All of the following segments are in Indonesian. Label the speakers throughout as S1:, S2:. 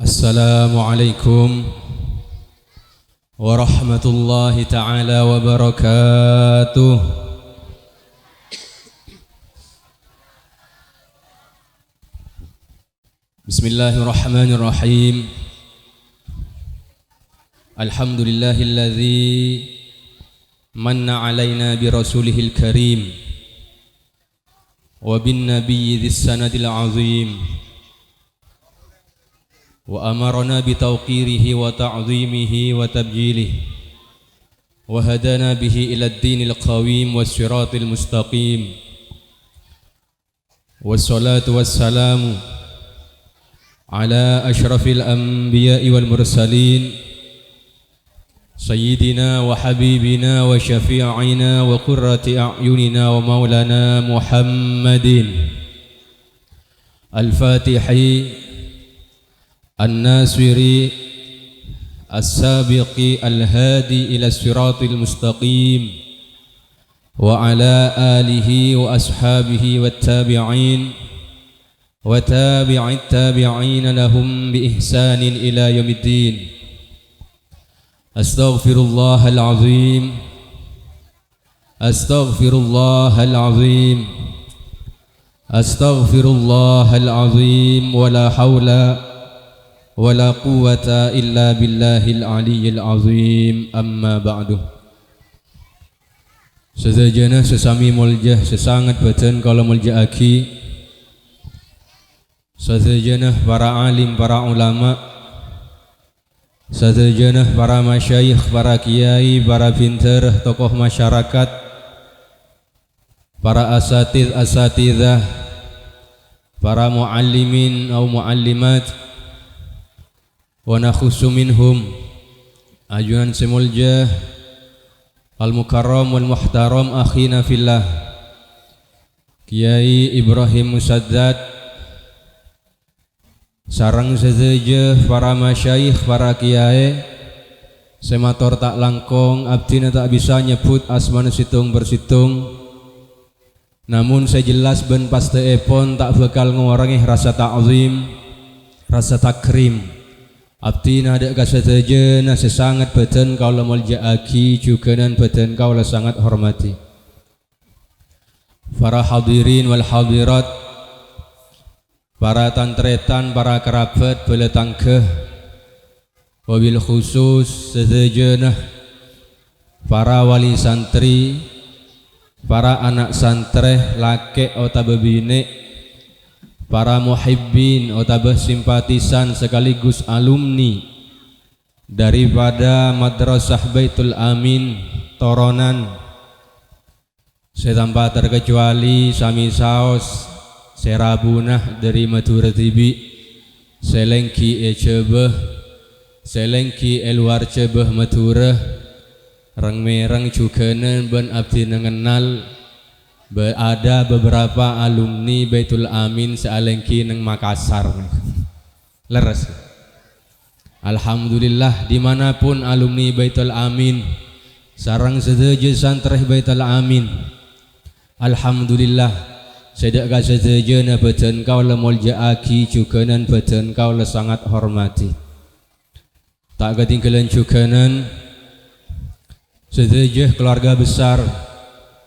S1: Assalamualaikum warahmatullahi ta'ala wabarakatuh. Bismillahirrahmanirrahim. Alhamdulillahilladzi manna alaina bi rasulihil karim wa bin nabiyyi dhis sanadil azim wa amarna bi tawqirihi wa ta'zimihi wa tabjilihi wa hadana bihi ila ad-dinil qawim was siratil mustaqim wassalatu wassalamu ala asyrafil anbiya'i wal mursalin sayyidina wa habibina wa syafi'ina wa qurrati a'yunina wa maulana Muhammadin al-fatihi الناصري السابق الهادي إلى الصراط المستقيم وعلى آله وأصحابه والتابعين وتابع التابعين لهم بإحسان إلى يوم الدين. أستغفر الله العظيم أستغفر الله العظيم أستغفر الله العظيم ولا حول wala quwwata illa billahil aliyyil azim. Amma ba'du. Sedajana sesami muljah sesangat badan kala mulja aki. Sedajana para alim, para ulama, sedajana para masyayikh, para kiai, para pinter, tokoh masyarakat, para asatidzah, para muallimin atau muallimat, wa nakhussu minhum ajunan semuljah al-mukarram wal muhtaram akhina fillah Kiai Ibrahim Musaddad sareng sedeje para masyayikh, para kiai semator tak langkong abdina tak bisa nyebut asmana situng bersitung, namun saya jelas ben paste epon tak bakal ngorangi rasa ta'zim, rasa takrim abdina ada kasadajana sesangat badan kaula mulja aki juganan badan kaula sangat hormati. Para hadirin wal hadirat, para tantretan, para kerabat, bala tangkeh, wabil khusus sedajana para wali santri, para anak santreh laki atau bebine, para muhibbin atau simpatisan sekaligus alumni daripada Madrasah Baitul Amin Toronan, saya tanpa terkecuali sami saos serabunah dari Madura Tibi, selengki ecebeh, selengki eluar cebeh Madura, reng mereng juganan ben abdi nengenal. Ada beberapa alumni Baitul Amin sealengki neng Makassar. Leres. Alhamdulillah dimanapun alumni Baitul Amin sarang sedeje santreh Baitul Amin, alhamdulillah sedak kasedeje na badan kaula mulja aki juganan badan kaula sangat hormati. Tak ketinggalan juganan sedeje keluarga besar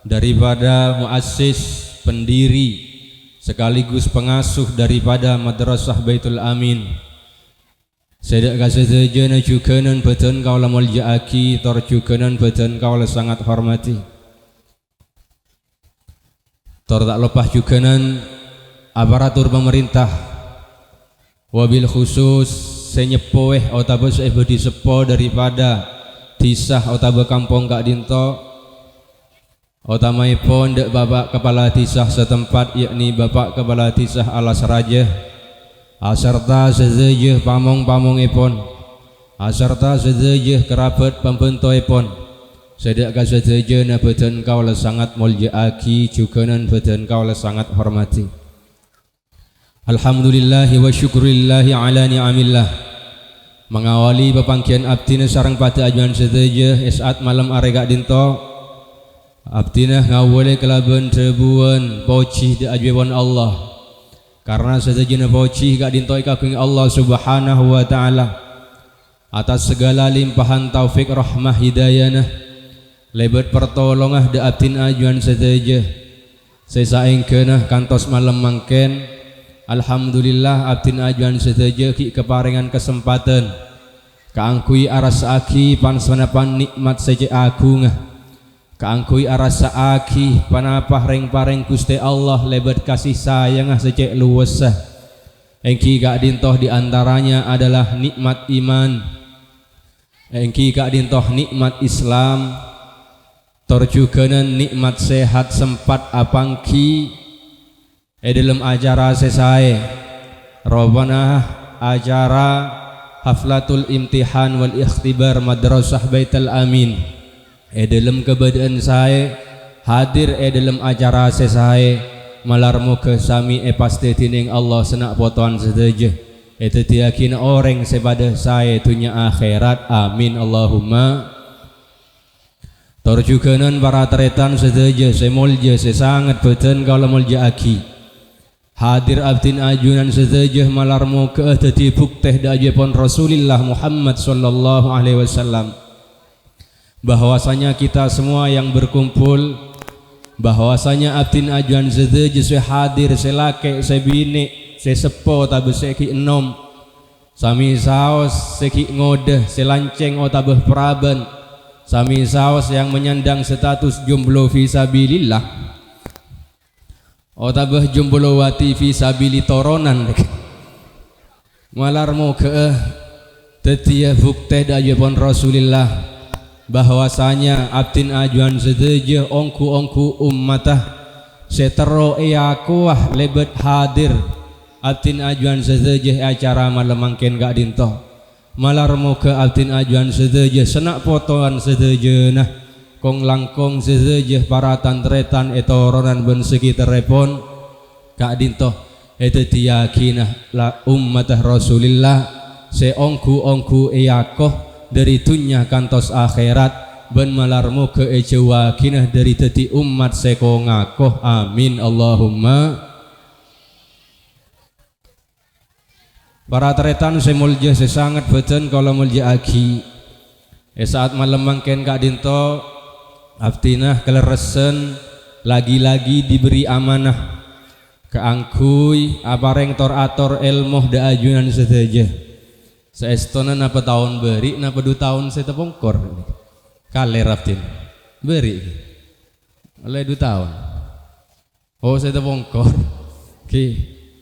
S1: daripada muassis, pendiri sekaligus pengasuh daripada Madrasah Baitul Amin. Sedak kasadajana juganan badan kaula mulja aki tor juganan badan kaula sangat hormati. Tor tak lepah juganan aparatur pemerintah, wabil khusus senyepoeh otaba sebedi sepo daripada disah otaba kampung Kak Dinto, utamaipun dek Bapak Kepala Disah setempat, yakni Bapak Kepala Disah Alas Raja, aserta sedejeh pamong-pamongipun, aserta sedejeh kerabat pembentoipun. Sedak kasedejeh na badan kaula sangat mulja aki juganan badan kaula sangat hormati. Alhamdulillahi wa syukurillahi ala ni'amillah. Mengawali pepanggian abdina sarang pada ajuan sedejeh esat malam areka dinto abdina ngawale kelaban rebuan poci di ajuan Allah karena sedejana poci gak dintoi kakung Allah subhanahu wa ta'ala atas segala limpahan taufik rahmah hidayana lebat pertolongah da abdin ajuan sedeje sesaengkeunah kantos malam mangken alhamdulillah abdin ajuan sedeje ki keparingan kesempatan kaangkui arasa aki pansanapan nikmat seje agungah kaangkui arasa aki panapah reng-pareng Gusti Allah lebat kasih sayangah seje luwesah engki gak dintoh diantaranya adalah nikmat iman engki gak dintoh nikmat Islam torjukeun nikmat sehat sempat apangki dalam acara sesae robana acara haflatul imtihan wal ikhtibar madrasah Baitul Amin dalam keberadaan saya hadir dalam acara sesae malarmu ke sami pasti tining Allah senak potoan sedeje itu tiakin orang sepada saya dunia akhirat amin Allahumma torjukeun para teretan sedeje semulja sesangat beten kalau mulja aki hadir abdin ajunan sedeje malarmu ke tadi bukteh dajepon Rasulullah Muhammad sallallahu alaihi wasallam bahwasanya kita semua yang berkumpul bahwasanya abdin ajuan sedeje se hadir selake sebine sesepo tabe seki enom sami saos seki ngodeh selanceng otabeh praben sami saos yang menyandang status jomblo fisabilillah otabeh jomblowati fisabili toronan malarmu ke tetia bukti dajepon Rasulillah bahwasanya abdin ajuan sedeje ongku ummatah setero iakuah lebet hadir abdin ajuan sedeje acara malam mangken gak dintoh malarmu ke abdin ajuan sedeje senak potoan sedeje nah kong langkong sedeje para tantretan etoronan ben sekitar repon gak dintoh itu diyakinah la ummatah Rasulillah seongku iakoh dari dunia kantos akhirat ben malarmu ke ejewakinah dari teti umat seko ngakoh amin Allahumma para teretan semulja sesangat beten kalau mulja aki saat malam mangken kak dinto abdinah keleresen lagi-lagi diberi amanah keangkui apareng tor ilmuh da ajunan sedeje seestonan apa tahun beri napa 2 tahun saya tepongkor kale raftin beri oleh 2 tahun oh saya tepongkor ki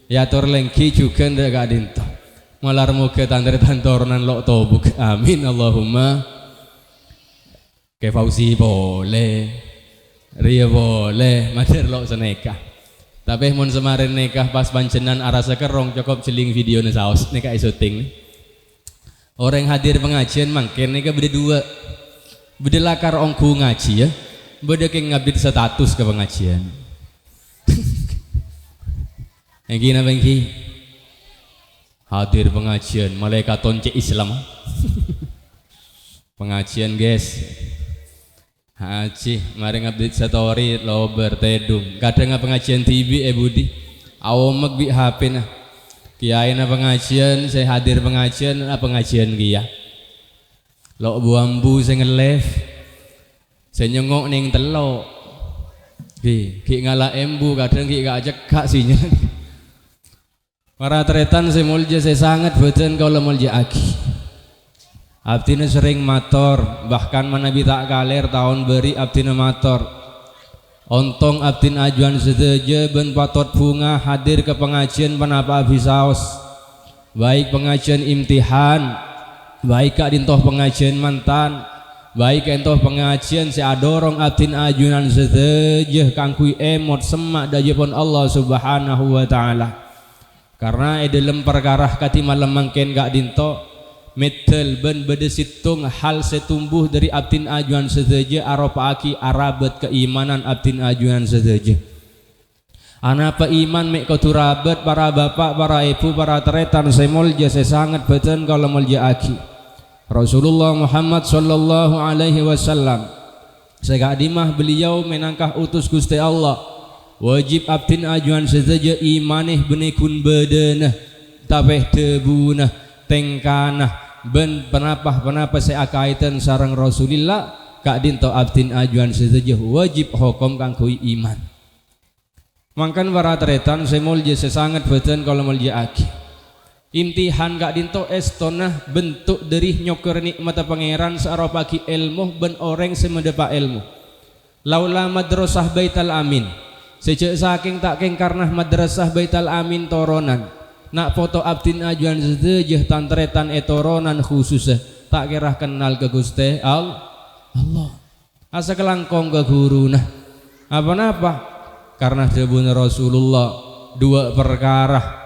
S1: ya tor lengki juga ndak gak dinto malarmu ke tantretan tornan lok tobuk amin Allahumma ke Fauzi boleh ria boleh mater lok senekah tapi mun semarin nikah pas pancenan arasa kerong cukup celing video na saos nikah syuting orang hadir pengajian mangken nih beda 2 beda lakar ongku ngaji ya beda ke ngabdi status ke pengajian yang gina bangki hadir pengajian malaikat tonce Islam pengajian guys haji mari ngabdi story lo bertedung kadang pengajian TV budi awomek bi HP nah kiai na pengajian saya hadir pengajian na pengajian kia lo buambu saya nge-live saya nyengok ning telo ki ngalah embu kadang ki gak ajak kak sinya para teretan saya mulja saya sangat beten kalau mulja aki abdina sering mator bahkan manabi tak kaler tahun beri abdina mator ontong abdin ajuan sedeje ben patot bunga hadir ke pengajian panapa abisaos baik pengajian imtihan baik kak dintoh pengajian mantan baik entoh pengajian si adorong abdin ajuan sedeje kangkui emot semak dajepon Allah subhanahu wa ta'ala karena dalam perkarah kati malam mangken gak dintoh metel ben bedesitung hal setumbuh dari abdin ajuan sedeje aropaki arabat keimanan abdin ajuan sedeje anapa iman mek koturabat para bapak para ibu para teretan semolja sesangat beten kalau molja aki Rasulullah Muhammad sallallahu alaihi wasallam segak dimah beliau menangkah utus Gusti Allah wajib abdin ajuan sesaja imanih benikun badanah tabeh tebunah tengkanah ben penapah seakaitan sarang Rasulillah kak dinto abdin ajuan sesaja wajib hukum kang kui iman. Mangkan para tretan semolje sesangat beten kalau molje aki imtihan kak dinto estonah bentuk dari nyoker nikmat pangeran sarapaki ilmu ben orang semedepa ilmu laula madrasah baital amin sejak saking tak keng karena madrasah baital amin toronan nak foto abdin ajuan sesaja tantretan etoronan khususnya tak kira kenal ke Gusti Allah asa kelangkong ke guru nah apa-apa karena debun Rasulullah dua perkara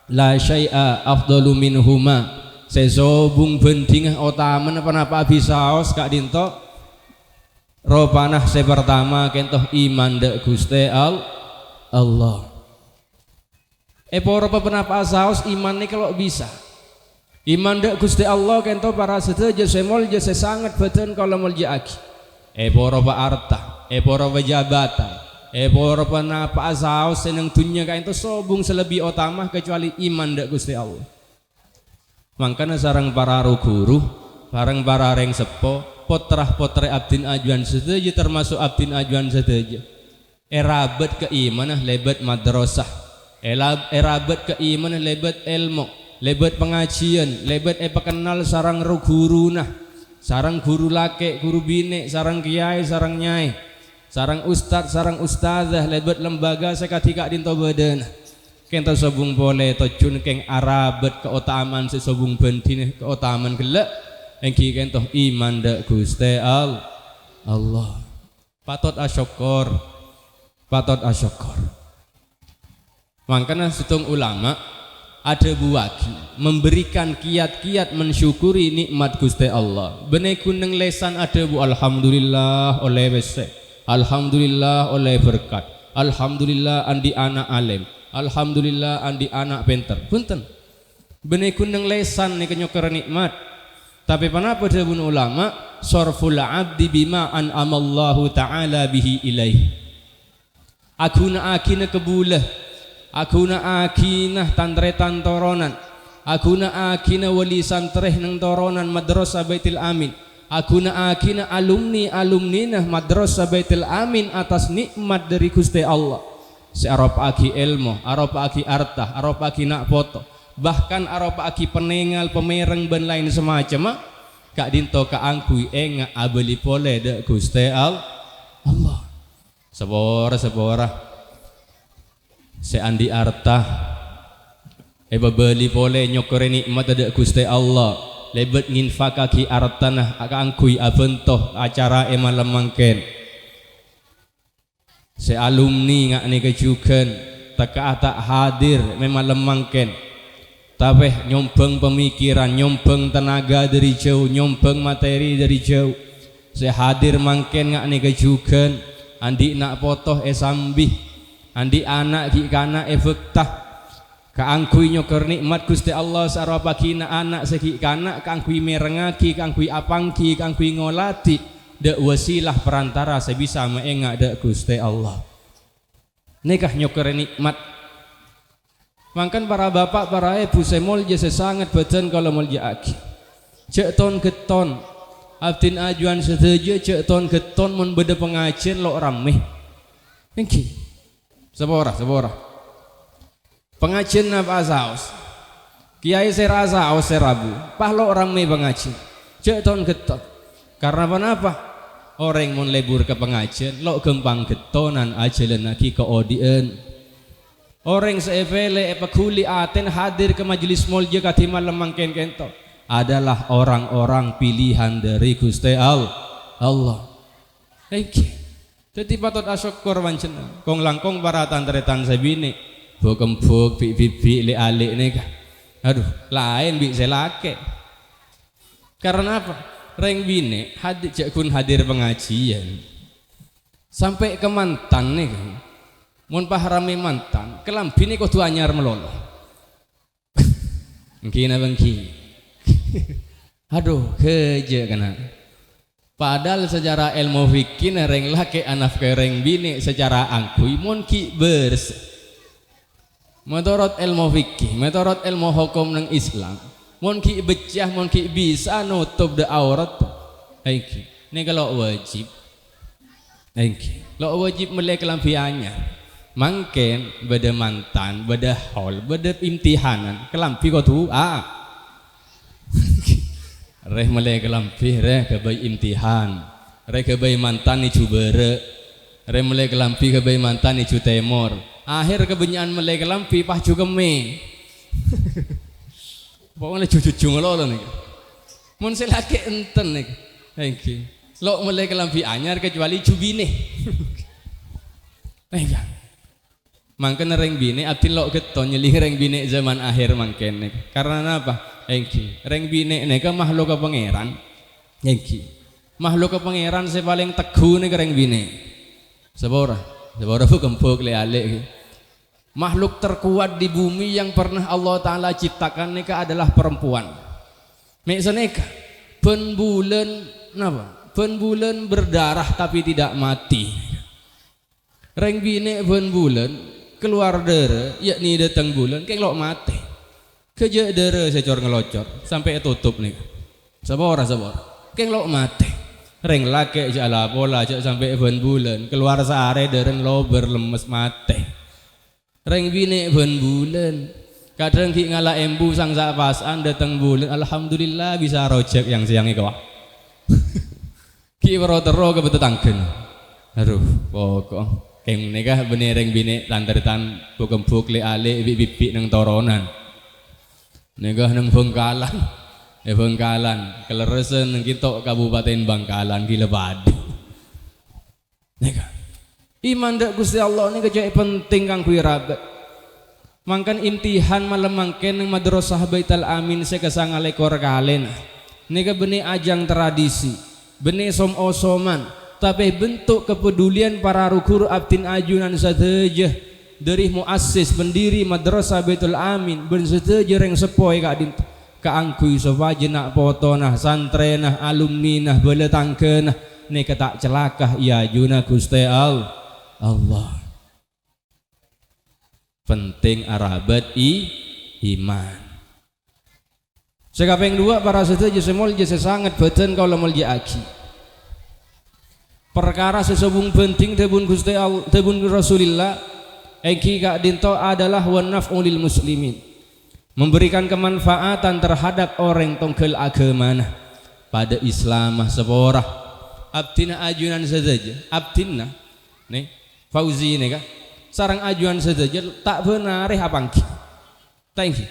S1: la syai'a afdalu minhuma sesobung bentingah otaman apa-apa bisaos kak dinto ropanah sepertama kentoh iman dek Gusti Allah poro penapa saos iman nih kalau bisa iman dek Gusti Allah kento para sedaja semol je sangat beten kalau molje aki poro pa arta poro pa jabatan poro penapa saos seneng dunya kain to sobung selebih utama kecuali iman dek Gusti Allah. Mangkana sarang para guru sarang para reng sepo potrah potre abdin ajuan sedaja termasuk abdin ajuan sedaja rabet keimanah lebat madrasah rabet keimanah lebat ilmu lebat pengajian lebat kenal sarang guru nah sarang guru lake guru bine sarang kiai sarang nyai sarang ustad sarang ustazah lebat lembaga sekatika dinto badan kento sobung boleh tojun keng arabet keutamaan sesobung bentin keutamaan gelak engki kento iman dak Gusti Allah patut asyukur makanya setung ulama ada buaki memberikan kiat-kiat mensyukuri nikmat Gusti Allah benih kuneng lesan ada bu alhamdulillah oleh wese alhamdulillah oleh berkat alhamdulillah andi anak alim alhamdulillah andi anak pinter punten benih kuneng lesan nih kenyoker nikmat tapi kenapa debun ulama sorful abdi bima an'amallahu ta'ala bihi ilaih aguna akina kebulah aguna akinah tantretan toronan aguna akina wali santreh nang toronan madrasah baitil amin aguna akina alumni madrasah baitil amin atas nikmat dari Gusti Allah searop aki ilmu arop aki artah arop aki nak foto bahkan arop aki penengal pemereng ben lain semacam kak dinto ka angkui enga abeli pole de Gusti Allah sebora seandi artah beli boleh nyokore nikmat ada Gusti Allah lebet nginfakaki artanah angkui abentoh acara malam mangken se alumni ngak ni kejukan tak hadir memang lemangken tapi nyombeng pemikiran nyombeng tenaga dari jauh nyombeng materi dari jauh se hadir mangken ngak ni kejukan andi nak potoh sambih andi anak ki kana efektah kaangkui nyoker nikmat Gusti Allah sarapakina anak seki kana kaangkui merengaki kaangkui apangki kaangkui ngolati dek wasilah perantara sebisa meenga dek Gusti Allah nikah nyoker nikmat mangkan para bapak para ibu semol je sesangat beten kalau molje aki cek ton keton abdin ajuan sedaja cek ton keton mun beda pengajian lo rameh engki Sebora pengajian apa asaus kiai serasa asaus serabu pahlo orang me pengajian cek ton geton karena apa orang mun lebur ke pengajian lo gempang getonan aja lagi ke odien orang seevele epakuli aten hadir ke majelis molje katimal lemangken kento adalah orang-orang pilihan dari Gusti Allah jadi patut asyukur wancena kong langkong para tantretan sabine bokembok bibi le alik nih aduh lain bi selake karena apa reng bine hadir cekun hadir pengajian sampai ke mantan nih mun paharame mantan kelam bine kok tu anyar melolo mungkin abangki aduh keje kena Padahal secara ilmu fikih reng laki anak reng bini secara angkui mun ki bers. Menurut ilmu fikih, menurut ilmu hukum nang Islam, mun ki becah mun ki bisa nutup de aurat. Iki. Ini kalau wajib. Iki. Lo wajib melek kelambi anyar. Mangken beda mantan, beda haul, beda imtihanan, kelambi kau tu reh melek kelambi reh kebai imtihan, reh kebai mantan icu bere, reh melek kelambi kebai mantan icu temor, akhir kebenyaan melek kelambi pah juga me, pokoknya cucu ngelolo nih, mun selake enten nih, lo melek kelambi anyar kecuali cubine, mangken reng bine abdi lo keton nyelih reng bine zaman akhir mangken karena apa? Reng bine neka makhluk pangeran, makhluk pangeran saya paling teguh nih reng bine, sebora gempuk le makhluk terkuat di bumi yang pernah Allah Taala ciptakan neka adalah perempuan. Mek neka penbulan napa? Penbulan berdarah tapi tidak mati. Reng bine penbulan keluar darah, yakni datang bulan, kayak lo mati. Kerja darah secor ngelocor sampai tutup nih. Sabora, kayak lo mati. Reng laki jala pola sampai penbulan keluar sehari darah lo berlemes mati. Reng bine penbulan kadang ki ngalah embu sang sapasan datang bulan, alhamdulillah bisa rojek yang siangnya kawah. Ki berotero kebetetangken. Aduh, pokok. Keng nikah benereng bine lantaran bukan bukli ale bibi nang toronan. Nikah nang Bengkalan, Bengkalan, keleresan nang kita Kabupaten Bangkalan gila badi. Nikah. Iman dak Gusti Allah ni kejauh penting kang kuwi rabat. Mangkan imtihan malam mangken nang madrasah Baitul Amin sekasangale kor kalen. Nikah benih ajang tradisi, benih som-osoman. Tapi bentuk kepedulian para guru abdin ajunan saja dari muassis pendiri madrasah Baitul Amin ben saja reng sepoi kak din kaangkui sofaje nak foto nah santri nah alumni nah beletangke nah ne ketak celakah ya juna Gusti Allah. Penting arabat iman. Sekapeng dua para saja semol je sangat beten kalau mulja aki. Perkara sesubung penting tebun Gusti Allah tebun Rasulillah eki kak dinto adalah wanaf'u lil muslimin, memberikan kemanfaatan terhadap orang tongkel agama pada Islam seborah abdina ajunan saja abdina nih Fauzi nih kak sarang ajuan saja tak benar apangki thank you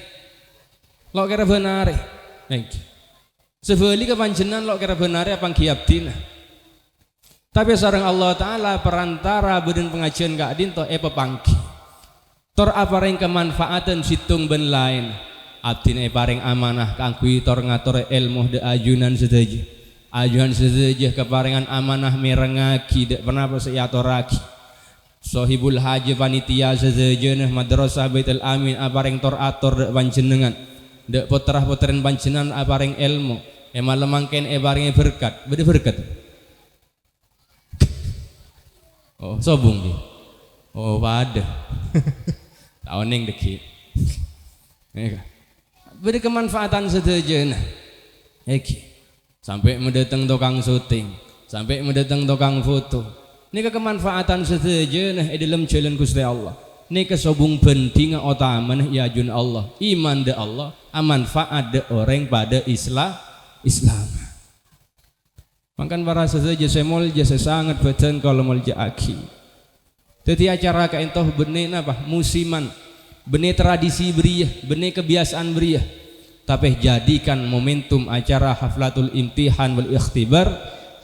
S1: lo kira benar thank you sebeli kepanjenan lo kira benar apangki abdina. Tapi sareng Allah Ta'ala perantara beden pengajian gak dinto pepangki tor apareng kemanfaatan situng ben lain abdin paring amanah kangkui tor ngator ilmu de ajunan sedaja keparingan amanah merengaki dek pernah perseyatoraki sohibul haji panitia sedaja nah madrasah Baitul Amin apareng tor ator dek panjenengan dek puterah-puteran panjenengan apareng ilmu malam mangken paring berkat beda berkat. Oh sobung di, oh pada, tahun yang deki, beri kemanfaatan setuju nah, sampai mendatang tukang syuting, sampai mendatang tukang foto, ini kemanfaatan setuju nah dalam jalan Gusti Allah, ini kesobung penting utama ya jun Allah, iman de Allah, manfaat de orang pada Islam. Makan para saja semol jasa sangat betul kalau mulja aki. Teti acara kain toh benih apa musiman, benih tradisi beriah, benih kebiasaan beriah. Tapi jadikan momentum acara haflatul imtihan wal ikhtibar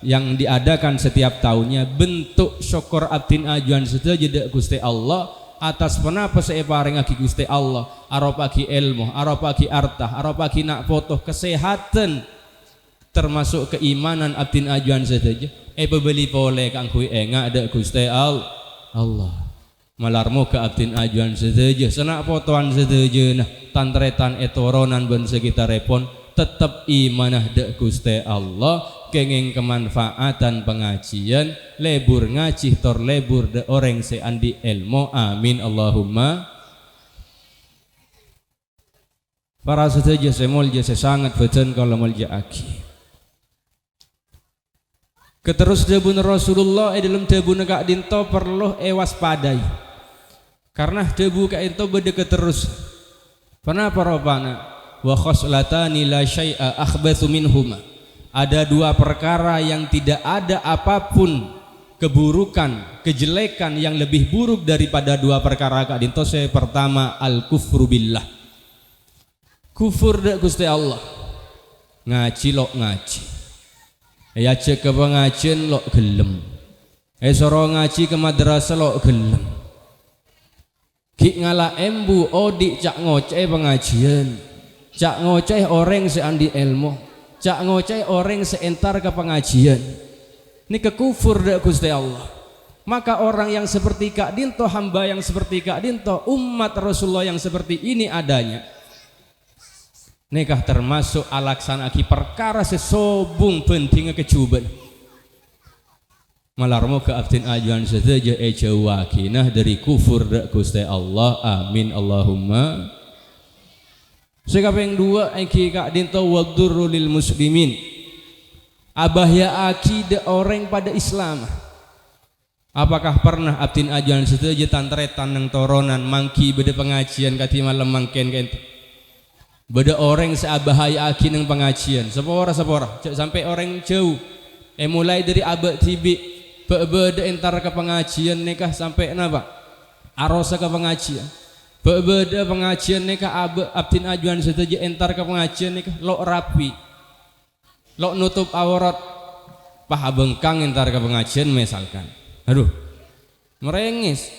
S1: yang diadakan setiap tahunnya bentuk syukur abdin ajuan saja dek Gusti Allah atas penapa separing aki Gusti Allah, aropaki ilmu, aropaki artah, aropaki nak foto kesehatan. Termasuk keimanan abdin ajuan saja beli pole kang kui engak ada Gusti Allah malarmu ke abdin ajuan saja senak fotoan saja nah tantretan etoronan ben sekitar repon tetap imanah de Gusti Allah kenging kemanfaatan pengajian lebur ngaji tor lebur de orang seandi ilmu amin Allahumma. Para sedaya semul jasa sangat betul kalau mulja aki keterus debun Rasulullah dalam debun kak dinto perlu waspadai karena debu kak dinto beda terus kenapa robana wa khoslatani la syai'a akhbathu minhuma. Ada dua perkara yang tidak ada apapun keburukan, kejelekan yang lebih buruk daripada dua perkara kak dinto. Pertama al kufru billah. Kufur dak Gusti Allah. Ngaji lo ngaji. Ya cek ke pengajian lo gelem. Soro ngaji ke madrasah lo gelem. Ki ngala embu odi cak ngoceh pengajian. Cak ngoceh orang seandi ilmu, cak ngoceh orang seentar ke pengajian. Ini kekufur dak Gusti Allah. Maka orang yang seperti Kak Dinto, hamba yang seperti Kak Dinto, umat Rasulullah yang seperti ini adanya, nikah termasuk alaksanaki perkara sesobung pentingnya kecuban. Malarmo ke abdin ajuan saja wakinah dari kufur dak Gusti Allah amin Allahumma. Sekapeng dua aki Kak Dinto wadurru lil muslimin. Abahya akidah orang pada Islam. Apakah pernah abdin ajuan setuju tantretan nang toronan mangki beda pengajian kati malam mangken kente. Beda orang seabahaya aki nang pengajian. Sepora sampai orang jauh. Mulai dari abad tibi beda entar ke pengajian nikah sampai napa? Arosa ke pengajian. Beda pengajian nikah abdin ajuan setuju entar ke pengajian nikah lo rapi lo nutup aurat paha bengkang entar ke pengajian misalkan aduh merengis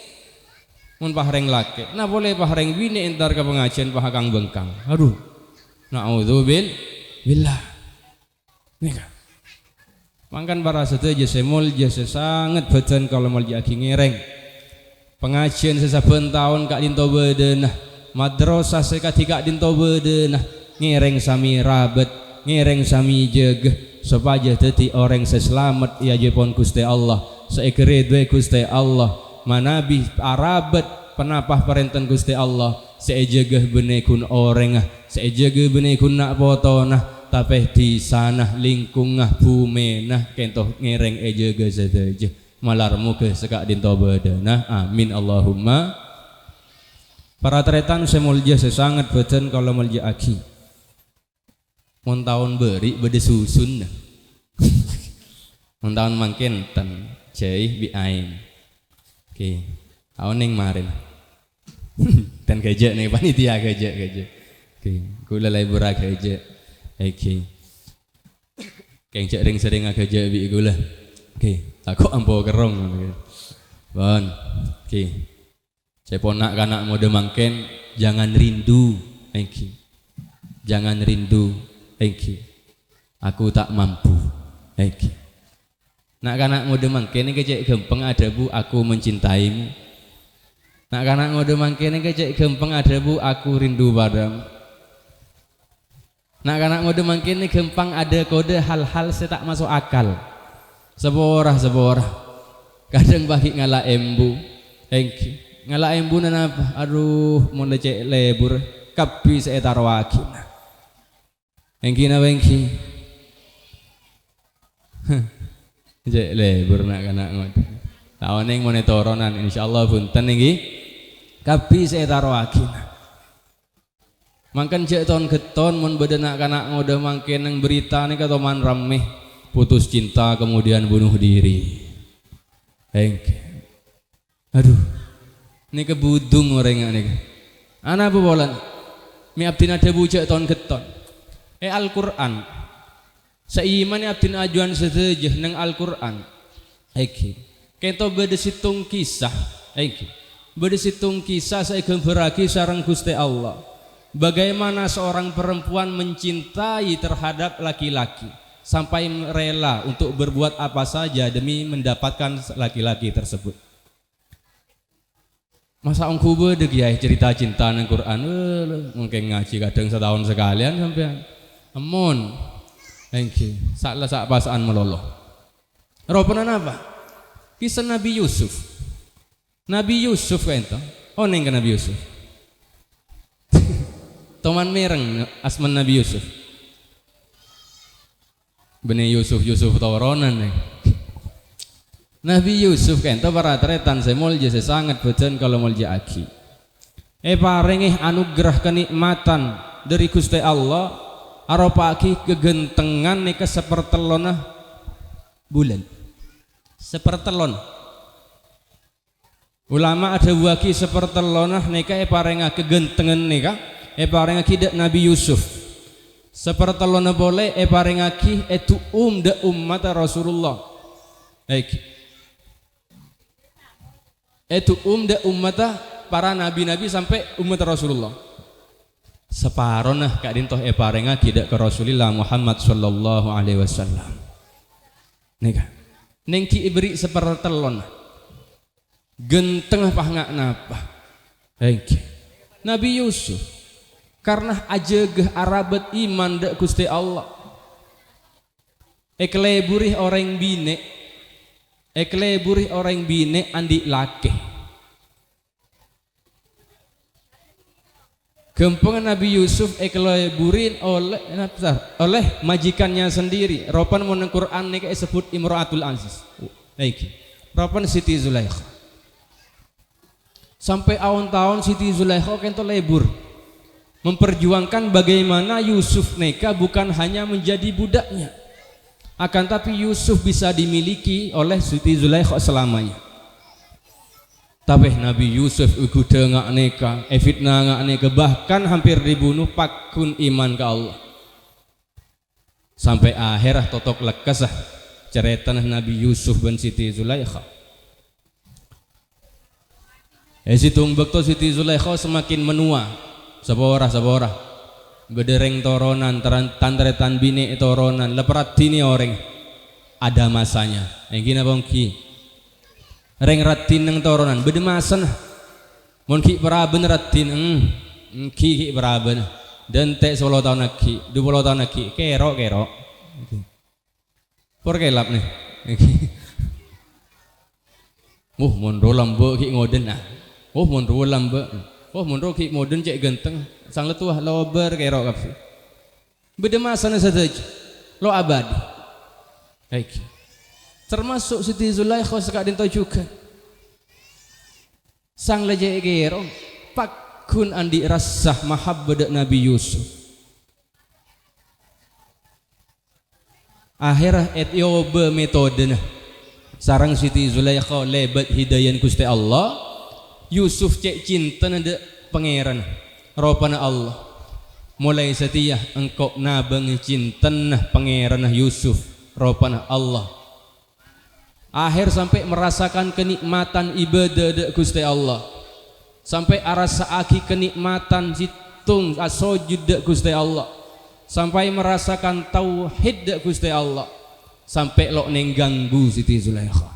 S1: mun pahreng laki nah boleh pahreng bini entar ke pengajian paha kang bengkang aduh na'udzubillah nikah mangkan para setuju semul jasa sangat betul kalau mau aki ngereng pengajian sesaben tahun Kak Dinto bedenah madrasah sekati Kak Dinto bedenah ngereng sami rabet ngereng sami jegeh supaya teti orang seselamat ya jepon Gusti Allah seekere dua Gusti Allah manabi arabet penapah perenten Gusti Allah seejegeh benekun orang seejegeh benekun nak potona tapi di sana lingkungah bumenah kentoh ngereng ejegeh sedaje malarmu ke sekak dinto badana amin Allahumma. Para tretan semulja sesangat betul kalau mulja aki mun tahun beri beda susun mun tahun mangkin tan jai bi ain oke tahun yang marin dan gajak nih panitia gajak oke gula labura gajak oke keng cek sering gajak bi gula oke aku ampo kerong bon oke ceponak kanak mode mangken jangan rindu jangan rindu aku tak mampu nak kanak mode mangken ini kecek gempeng ada bu aku mencintaimu nak kanak mode mangken ini kecek gempeng ada bu aku rindu padamu nak kanak mode mangken ini gempang ada kode hal-hal saya tak masuk akal seborah kadang bagi ngalah embu ngalah embu apa aduh mau lecek lebur kapi saya taruh wakil wengki cek lebur nak kanak ngot tahun yang monitoronan insyaallah punten niki kapi saya taruh wakil mangkan cek tahun keton mun beda nak kanak ngode mangken yang berita nih kata man rameh putus cinta kemudian bunuh diri. Aduh, ini kebudung orang ini. Anak apa bolan? Mi abdin ada bujak tahun keton. Al-Quran. Seiman abdin ajuan sedejah neng Al-Quran. Kento beda situng kisah. Beda situng kisah saya gemberaki sarang Gusti Allah. Bagaimana seorang perempuan mencintai terhadap laki-laki. Sampai rela untuk berbuat apa saja demi mendapatkan laki-laki tersebut. Masa ongku bedeg ya cerita cinta nang Quran mungkin ngaji kadang setahun sekalian sampai amun Engki salah sak pasaan melolo. Ropanan apa? Kisah Nabi Yusuf. Nabi Yusuf kan itu. Oh neng Nabi Yusuf. Toman mereng asman Nabi Yusuf. Bene Yusuf toronan nih. Nabi Yusuf kan itu para tretan semol je sangat betul kalau molja aki. Parengih anugerah kenikmatan dari Gusti Allah aropaki kegentengan nika sepertelona bulan. Sepertelon. Ulama ada waki sepertelona nika parengah kegentengan nika parengah kidak Nabi Yusuf. Sepertelona boleh parengah ki itu da umat Rasulullah. Itu da umat para nabi-nabi sampai umat Rasulullah. Separuh nah kak dintoh parengah kidak ke Rasulullah Muhammad sallallahu alaihi wasallam. Nika nengki iberi sepertelon genteng apa ngak napa Nabi Yusuf karena ajegeh arabat iman dak Gusti Allah ekleburih orang bine andi lake gempengan Nabi Yusuf ekleburin oleh majikannya sendiri. Ropan mon Quran nika disebut Imraatul Aziz. Ropan Siti Zulaikha. Sampai tahun Siti Zulaikha kento lebur memperjuangkan bagaimana Yusuf nika bukan hanya menjadi budaknya, akan tapi Yusuf bisa dimiliki oleh Siti Zulaikha selamanya. Tapi Nabi Yusuf ikuda ngak neka, fitnah ngak neka, bahkan hampir dibunuh pakun iman ke Allah. Sampai akhirah totok lekasah cerita Nabi Yusuf dan Siti Zulaikha. Situng bekto Siti Zulaikha semakin menua, sabora, bedereng toronan, tantretan bini toronan, leperat tini orang, ada masanya. Yang gina bongki. Reng ratin nang toronan bedemasan mon ki paraben ratin ki paraben dan te 10 tahun aki 20 tahun aki kero por kelap nih mon rolam be ki ngoden mon rolam be mon ro ki moden cek genteng sang letuah lober kero kapi bedemasan saja lo abadi baik. Termasuk Siti Zulaikha sekadin tahu juga sang leje gero pakun andi rasah mahabbah Nabi Yusuf akhirah etiobe metode sarang Siti Zulaikha lebat hidayan Gusti Allah Yusuf cek cinta nade pangeran ropana Allah mulai setia engkau nabang cinta pangeran Yusuf ropana Allah akhir sampai merasakan kenikmatan ibadah Gusti Allah sampai arasa aki kenikmatan situng asojud Gusti Allah sampai merasakan tauhid Gusti Allah sampai lo nengganggu Siti Zulaikha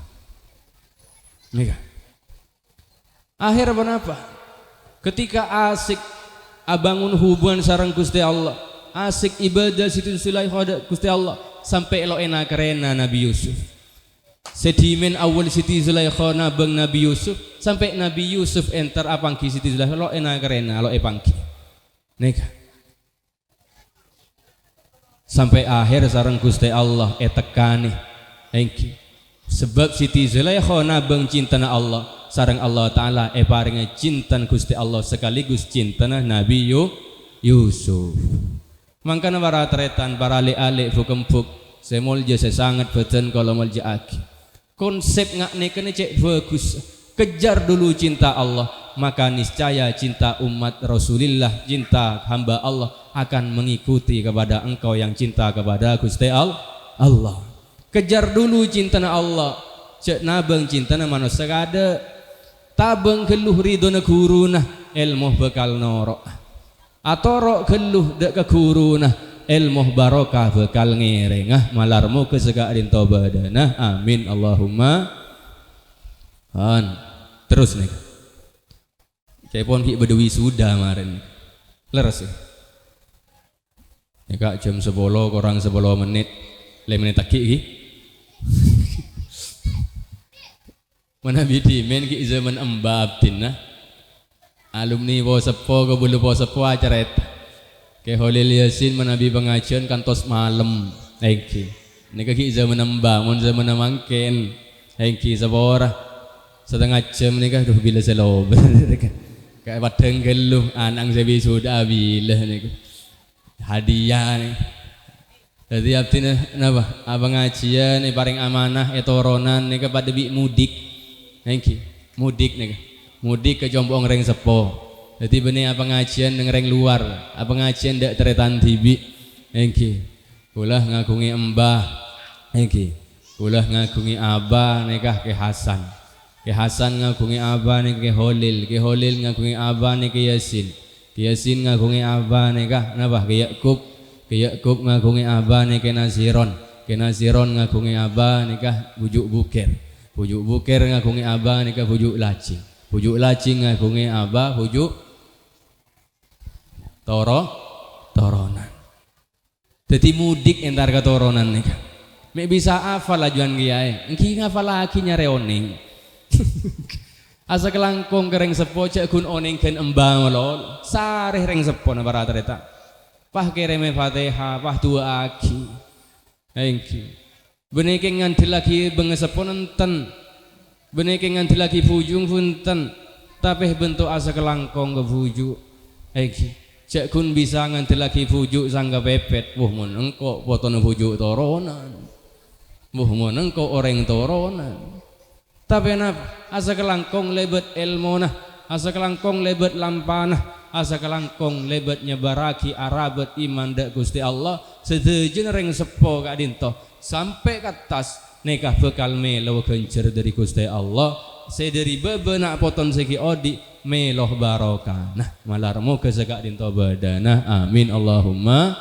S1: akhir apa ketika asik abangun hubungan sarang Gusti Allah asik ibadah Siti Zulaikha Gusti Allah sampai lo enak kerena Nabi Yusuf sedimen awal Siti Zulaikha nabang Nabi Yusuf sampai Nabi Yusuf enter apangki Siti Zulaikha lo enak kerena lo epangki neka sampai akhir sarang Gusti Allah tekani engki sebab Siti Zulaikha nabang cintana Allah sarang Allah Ta'ala paringa cintan Gusti Allah sekaligus cintana Nabi Yusuf mangkana para tretan para ale-ale fukempuk semol jasa sangat betul kalau molja aki konsep ngak nekene cek bagus kejar dulu cinta Allah maka niscaya cinta umat Rasulullah cinta hamba Allah akan mengikuti kepada engkau yang cinta kepada Gusti Allah kejar dulu cinta Allah cek nabang cinta manusia kada tabang keluh ridona guruna ilmu bekal norok atau rok keluh dek ke guruna ilmu barokah bekal ngerengah malarmu kesegak rinto badana amin Allahumma terus nih cepon ki bedewi sudah kemarin leres ya Nika jam 10 kurang 10 menit. Le menit taki iki. Mana bidi men ki zaman embab tinna. Alumni wo sepo ke bulu wo sepo acara eta. Ke Holil Yasin menabi pengajian kantos malam. Engki. Nika ki zaman embab mun zaman mangken. Engki sabora. Setengah jam nika duh bila selo. Kayak padang geluh anang sebi sudah bila nika. Hadiah nih. Jadi abdi napa? Abang ngajian paring amanah etoronan nih kepada bi mudik. Nengki mudik nih. Mudik ke Jombong reng sepo. Jadi benih abang ngajian neng reng luar. Abang ngajian dak teretan tibi. Nengki. Ulah ngagungi embah. Nengki. Ulah ngagungi abah nikah ke Hasan. Ke Hasan ngagungi abah nih ke Holil. Ke Holil ngagungi abah nih ke Yasin. Yasin ngagungi abah nikah napa ke Yakub ngagungi abah nih ke Nasiron ngagungi abah nikah bujuk buker ngagungi abah nikah bujuk lacing ngagungi abah bujuk toronan. Jadi mudik entar ke toronan nikah mek bisa hafal ajuan kiai engki ngafal lagi nyareoning. Asa kelangkung kereng sepo cek kun oning ken embang lol sareh reng sepo na para tereta pah kereme Fatihah pah dua aki engki beneke nganti lagi bengesepo nenten beneke nganti lagi bujung punten tapi bentuk asa kelangkung ke bujuk engki cek kun bisa nganti lagi bujuk sangga pepet wuh mun engko potone bujuk toronan wuh mun engko oreng toronan. Tapi napa asa kelangkong lebet ilmunah, asa kelangkong lebet lampanah, asa kelangkong lebet nyebaraki arabet iman dak Gusti Allah sedejen reng sepo kak dinto sampai ke atas nikah bekal melo kencer dari Gusti Allah sederi bebenak poton segi odi meloh barokah. Nah malarmu kesegak dinto badana amin Allahumma.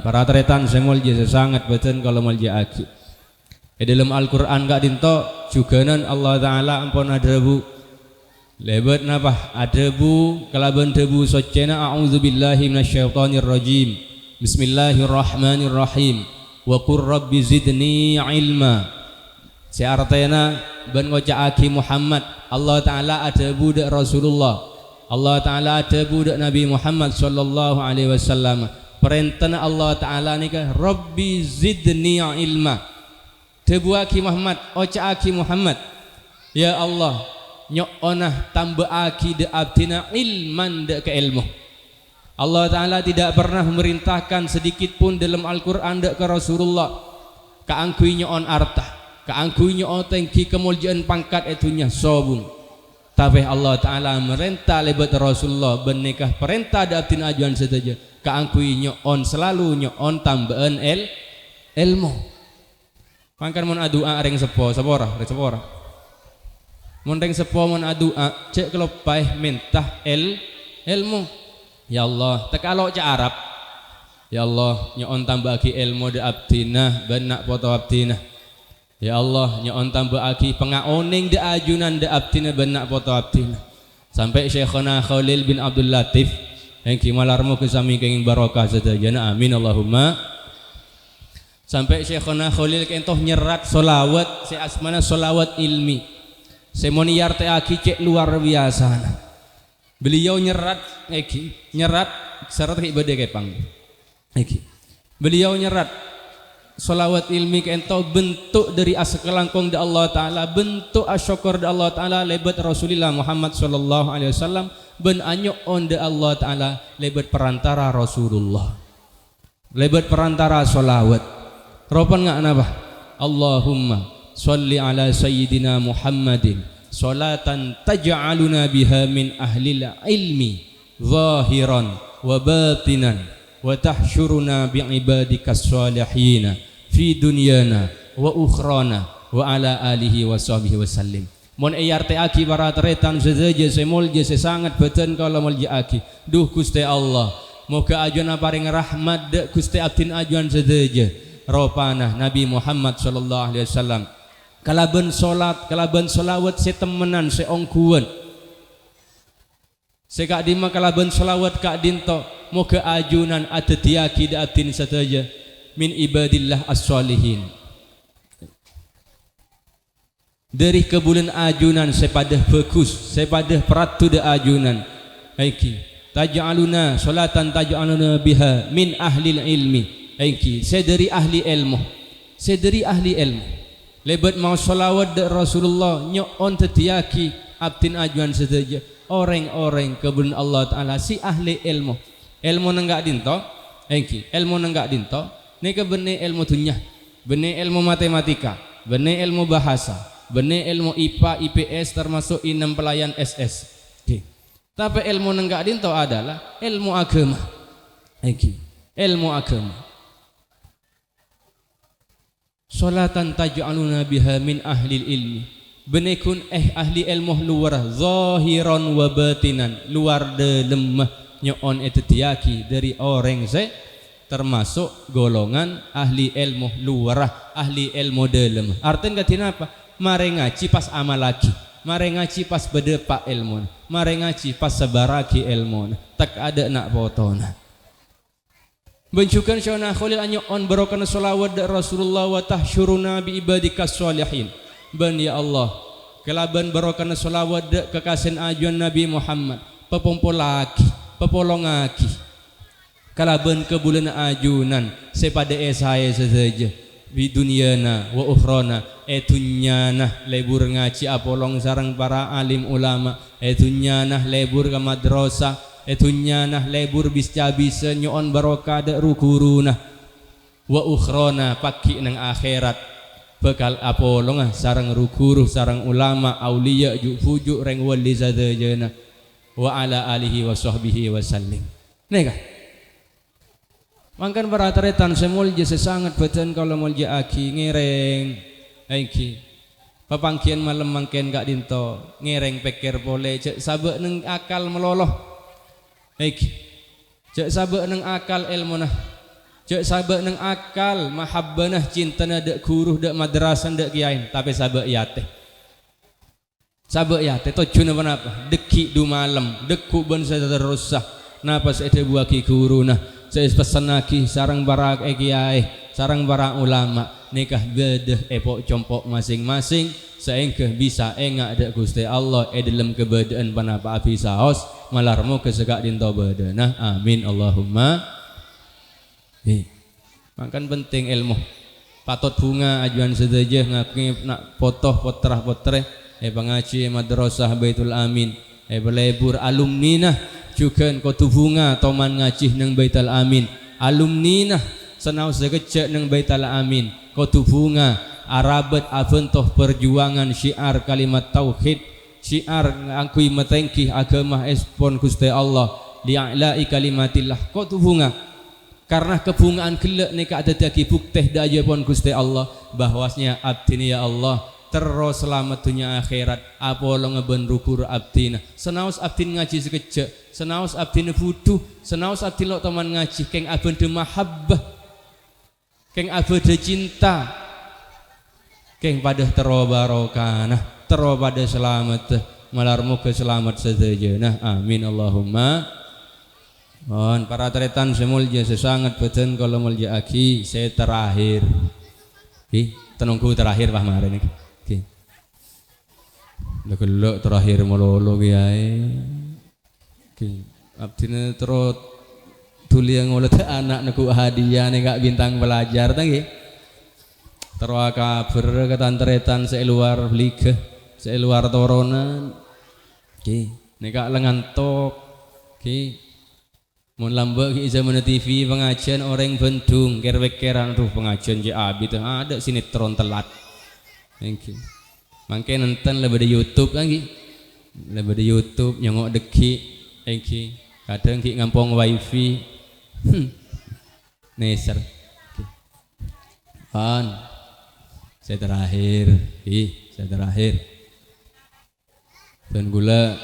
S1: Para tretan semul jasa sangat beten kalau malja aki. Dalam Al-Quran gak dinto juganan Allah Ta'ala ampun adabu lebet napa adabu kalaban debu socena a'udzubillahi minasyaitonir rajim bismillahirrahmanirrahim wa qur rabbi zidni ilma seartena ban ngoca aki Muhammad Allah Ta'ala adabu dak Rasulullah Allah Ta'ala adabu dak Nabi Muhammad sallallahu alaihi wasallam perintah Allah Ta'ala nika rabbi zidni ilma debu aki Muhammad oca aki Muhammad ya Allah nyokona tambah aki de abdina ilman de ke ilmu. Allah Ta'ala tidak pernah memerintahkan sedikit pun dalam Al-Quran de ke Rasulullah kaangkui nyokon artah kaangkui nyokon tengki kemuliaan pangkat itunya sobung tapi Allah Ta'ala merintah lebat Rasulullah benikah perintah de abdina ajuan saja kaangkui nyokon selalu nyokon tambahan ilmu. Mangkan mun adua reng sepo sepora mun reng sepo mun adua cek kelopai mentah ilmu ya Allah tekalo cak Arab ya Allah nyon tambah aki ilmu de abdina benak foto abdina ya Allah nyon tambah aki pengaoning de ajunan de abdina benak foto abdina sampai Syekhona Khalil bin Abdul Latif yang kimalarmu kesami kenging barokah sedayana amin Allahumma. Sampai Syekhona Khalil kentoh nyerat solawat se asmana solawat ilmi semoniar te aki cek luar biasa beliau nyerat syarat ibadah kepang beliau nyerat solawat ilmi kentoh bentuk dari asa kelangkong da Allah Ta'ala bentuk asyukur da Allah Ta'ala lebat Rasulullah Muhammad sallallahu alaihi wasallam ben anyok on da Allah Ta'ala lebat perantara Rasulullah lebat perantara solawat ropan nggak napa Allahumma sholli ala sayyidina Muhammadin sholatan taj'aluna biha min ahlil ilmi zahiran wa batinan wa tahsyuruna bi'ibadikas salihina fi dunyana wa ukhrana wa ala alihi wa sahbihi wasallim. Mon eyarte aki para teretan sesaja semol je sangat beten kalau mulja aki duh Gusti Allah moga ajuan paring rahmat de Gusti abdin ajuan sesaja ropana Nabi Muhammad sallallahu alaihi wasallam kalaban salat kalaban selawat setemenan seongkuan sekak dima kalaban selawat kak dinto moga ajunan atetiaki da abdin sataja min ibadillah as-solihin dari kebulan ajunan sepadah bagus sepadah peratu da ajunan aiki taj'aluna salatan taj'aluna biha min ahli ilmi aiki saya dari ahli ilmu lebat mau salawat da Rasulullah nyon tetiaki abdin ajuan sataja orang-orang kebulan Allah Ta'ala si ahli ilmu nenggak dinto aiki ilmu nenggak dinto nika benih ilmu dunyah benih ilmu matematika benih ilmu bahasa benih ilmu IPA IPS termasuk 6 pelayan SS okay. Tapi ilmu nenggak dinto adalah ilmu agama okay. Ilmu agama salatan taj'aluna biha min ahli ilmi benekun ahli ilmu luar zahiran wa batinan luar dalam nyon itu tiaki dari orang saya termasuk golongan ahli ilmu luar ahli ilmu dalam artinya katina apa mare ngaji pas amal lagi mare ngaji pas bedepak ilmu mare ngaji pas sebaraki ilmu tak ada nak potona bencukan syana khalil anyo on barokan salawat Rasulullah wa tahsyuruna bi ibadikas sholihin ban ya Allah kelaban barokan salawat kekasin ajuan Nabi Muhammad pepompolaki pepolongaki kalaban kebulan ajunan sepada saya saja di dunyana wa ukhrana etunyana lebur ngaji apolong sarang para alim ulama etunyana lebur ke madrasah etunyana lebur bisa nyon barokah da rukuruna wa ukhrana paki nang akhirat bekal apolong sarang rukuru sarang ulama aulia fujuk reng wali sadajana wa ala alihi wa sahbihi wa sallim nega mangkan barataretan semulja sesangat beten kalau mulja aki ngereng aiki papangkian malam mangken gak dinto ngereng peker boleh cek sabek neng akal meloloh aiki cek sabek neng akal ilmu nah cek sabek neng akal mahabbanah cintana dek guruh dek madrasan dek kiain tapi sabek yate tojuna apa deki du malam deku ban saya terusah napa saya buaki guru nah saya pesan lagi sarang barak kiai sarang para ulama nikah bedah epok compok masing-masing sehingga bisa engak ada Gusti Allah dalam kebedaan panapa api saos malarmu kesegak dinto bedana amin Allahumma makan penting ilmu patut bunga ajuan sedaja ngaki nak potoh potrah potreh pengaji madrasah Baitul Amin belebur alumni nah juga kau bunga toman ngaji nang Baitul Amin alumni nah senau sekecek nang Baitul Amin kau bunga arabat abentoh perjuangan syiar kalimat tauhid syiar ngakui metengkih agama espon Gusti Allah li'la'i kalimatillah kau bunga karena kebungaan gelek nika ada dagi bukteh daya pon Gusti Allah bahwasnya abdini ya Allah terus selamat dunia akhirat apolo ngeben rukur abdina senaus abdin ngaji sekejap senaus abdin fuduh senaus abdin lo teman ngaji keng aben de mahabbah keng aben de cinta keng pada terobarokana tero pada selamat malarmu ke selamat sedejana amin Allahumma mohon para teretan semulja sesangat beten kalau mulja aki saya terakhir tenungku terakhir Pak Mare nih Legelok terakhir melolo kiai. Abdine terus tuli yang ngolet anak neku hadiah nih gak bintang pelajar tanggi. Terus kabar ketanteretan seluar liga, seluar toronan. Nih gak lengan tok. Mun lambek ki zaman TV pengajian orang Bandung kerwekeran tuh pengajian JAB itu ada sinetron telat. Thank you. Mangke nonton lebih di YouTube lagi, lebih di YouTube nyongok deki, kadang ki ngampong wifi, neser, saya terakhir, dan gula,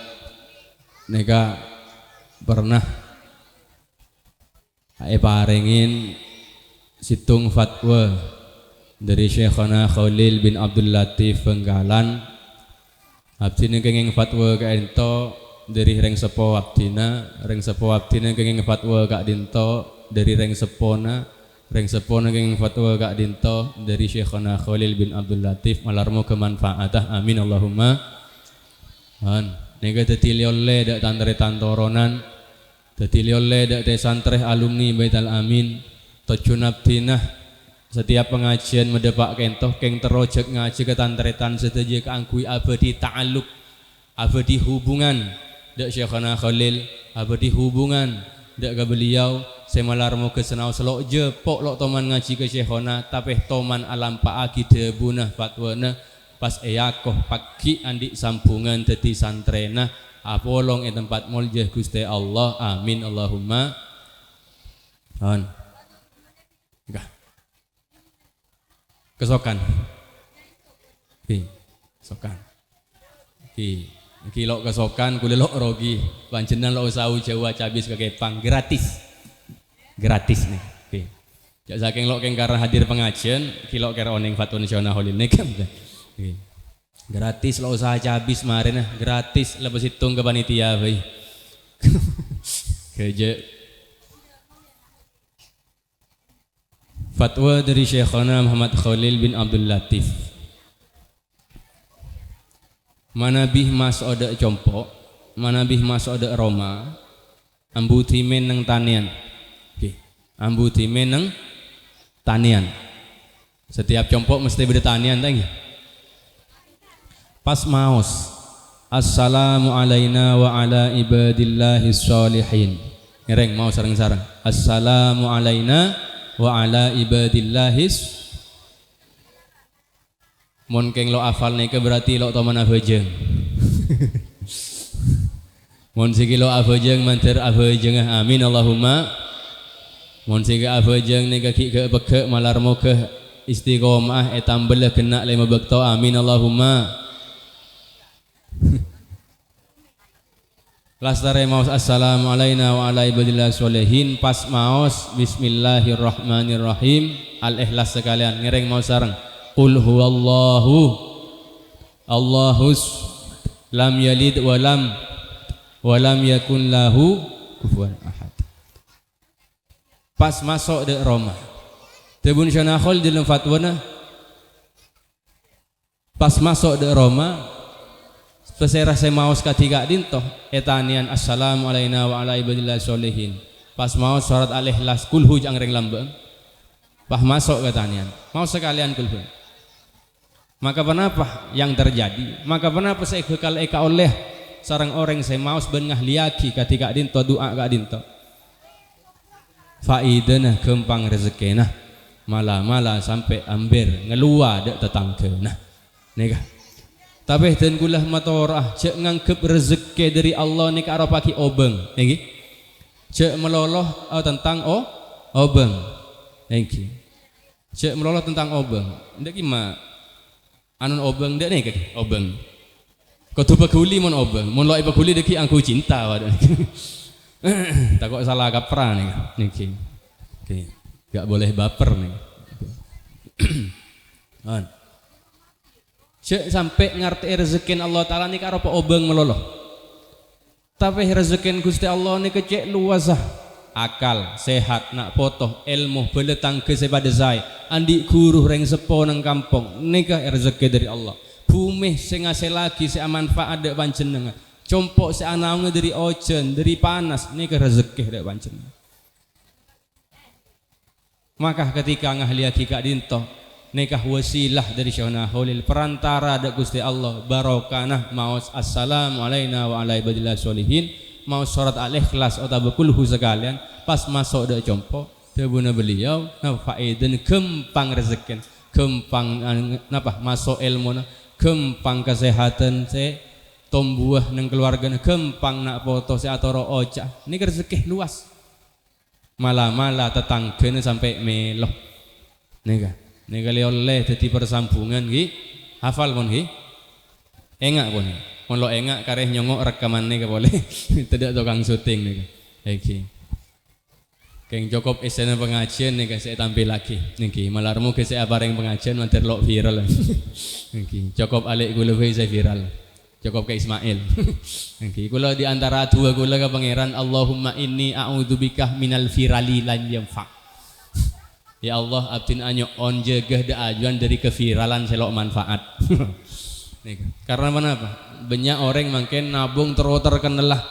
S1: neka pernah, parengin situng fatwa. Dari Syekhana Khalil bin Abdul Latif Benggalan abdi kenging fatwa ke ento dari reng sepo abdina kenging fatwa Kak Dinto dari reng sepona kenging fatwa Kak Dinto dari Syekhana Khalil bin Abdul Latif malarmu kemanfaatah amin Allahumma nega dadi oleh dak tantare tantoronan dadi oleh dak te santreh alumni Baitul Amin tojun abdinah setiap pengajian medepak kentoh keng terojek ngaji ketantretan sedaja keangkui abadi ta'aluk abadi hubungan dak Syekhana Khalil abadi hubungan dak ke beliau semalarmu kesenau selok jepok lok toman ngaji ke Syekhana tapi toman alam paagi debunah fatwana pas eyakoh pagi andik sambungan dadi santrena apolong tempat muljah Gusti Allah amin Allahumma kesokan kesokan lok kesokan kule lok rogi panjenengan lok usau Jawa cabis ke Kepang gratis nih jak saking lok keng karena hadir pengajian kilok kira oning fatwa nasional holin nekam gratis lok usaha cabis kemarin gratis lepas hitung ke panitia bayi keje fatwa dari Syekhana Muhammad Khalil bin Abdul Latif manabih mas oda compok manabih mas oda Roma ambuti meneng tanian ambuti meneng tanian setiap compok mesti beda tanian tadi pas maos assalamu alaina wa ala ibadillahis sholihin ngereng mau sareng-sareng assalamu alaina wa ala ibadillahis mon keng lo afal neke berarti lo toman afajeng mon siki lo afajeng manter afajeng amin Allahumma mon siki afajeng neke ki ke beke malar mo ke istiqomah etam belah kena lima bekto amin Allahumma lastare maos assalamu alaina wa ala ibadillah sholihin pas maos bismillahirrahmanirrahim al-ikhlas sekalian ngereng maos sareng qul huwallahu allahus lam yalid wa lam yakun lahu kufuwan ahad pas masuk de Roma tebun syanakhol dalam fatwana pas masuk de Roma pesera saya maos katiga dintoh etanian assalamu alaina wa ala ibadillah sholihin pas maos surat al-ikhlas kulhu jangreng lambang pas masuk ketanian mau sekalian kulhu maka kenapa yang terjadi maka kenapa saya kekal eka oleh sarang orang saya maos bengah liaki katiga dintoh doa kak dintoh faidana kempang rezekina mala sampai amber ngeluar dek tetangkena nega tapi dan kulah matorah cek ngangkep rezeki dari Allah ni karo paki obeng niki cek meloloh tentang obeng niki cek meloloh tentang obeng ndak gimana anun obeng ndak nih kaki obeng kau tu pakuli mon obeng mon loi pakuli deki angku cinta waduh takut salah kaprah nih niki oke gak boleh baper nih cek sampai ngerti rezekin Allah Ta'ala nih karo pa obeng meloloh tapi rezekin Gusti Allah nih kecek luas akal sehat nak potoh ilmu beletang ke sepada zai andi guru reng sepo nang kampung nika rezeki dari Allah bumi sing ngase lagi se manfaat dek panjenengan compok se anaunge dari ojen dari panas nika rezeki dek panjenengan maka ketika ngahli hakika dintoh nikah wasilah dari Syekhana Khalil perantara dak Gusti Allah barokah maos assalamu alaina wa ala ibadillah sholihin maos surat al-ikhlas atau kulhu sekalian pas masuk dak compo tebuna beliau faedan kempang rezeki kempang napa masuk ilmu kempang kesehatan se tombuah nang keluarga kempang nak foto se atoro oca ini rezeki luas mala tetanggeuna sampai meloh nika kali oleh jadi persambungan ki hafal pun ki engak pun mon lo engak kareh nyongok rekaman nih boleh tidak tukang syuting nih iki keng cukup istana pengajian nih saya tampil lagi nih malarmu ke saya bareng pengajian manter lo viral nih cukup alik gula saya viral cukup ke Ismail. Nggih kula di antara dua kula ke pangeran Allahumma inni a'udzubika minal virali lan yanfa. Ya Allah abdin anyo on jegah da ajuan dari keviralan selok manfaat. Karena kenapa? Banyak orang makin nabung terkenalah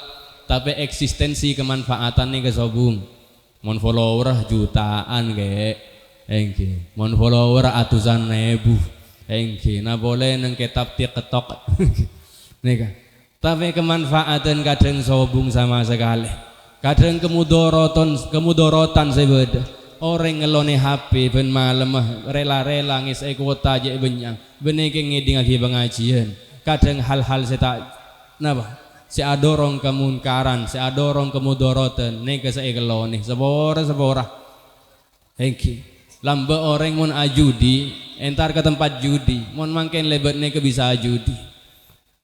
S1: tapi eksistensi kemanfaatan nih kesobung. Mon follower jutaan kayak mon follower atusan ribu nah boleh neng kitab TikTok nih tapi kemanfaatan kadang sobung sama sekali kadang kemudorotan sebeda orang ngelone HP ben malam rela-rela ngisai kuota aja benyang beneke ngiding lagi pengajian kadang hal-hal saya tak napa si adorong kemunkaran si adorong kemudorotan nih kesai kelone sebora lamba orang mon ajudi entar ke tempat judi mon mangken lebatnya ke bisa judi